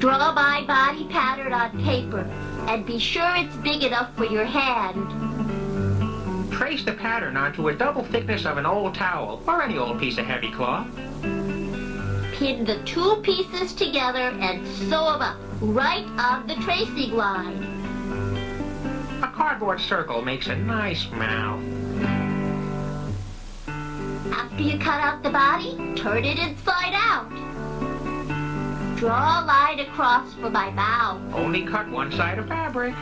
Draw my body pattern on paper, and be sure it's big enough for your hand. Trace the pattern onto a double thickness of an old towel or any old piece of heavy cloth. Pin the two pieces together and sew them up right on the tracing line. A cardboard circle makes a nice mouth. After you cut out the body, turn it inside out. Draw a line across for my mouth. Only cut one side of fabric.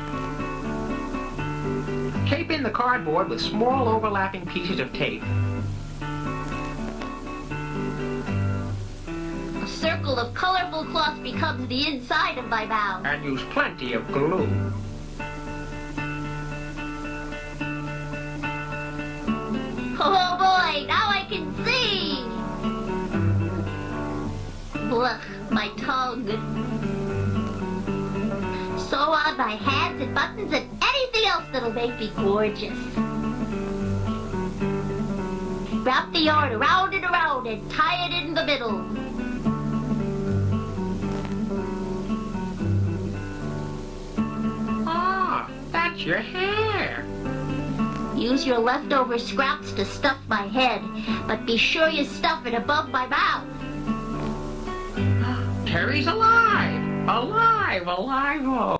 Tape in the cardboard with small overlapping pieces of tape. A circle of colorful cloth becomes the inside of my mouth. And use plenty of glue. Oh boy, now I can see! Blech, my tongue. Sew on my hands and buttons and anything else that'll make me gorgeous. Wrap the yarn around and around and tie it in the middle. Ah, that's your hair. Use your leftover scraps to stuff my head, but be sure you stuff it above my mouth. Terry's alive! Alive, alive-o!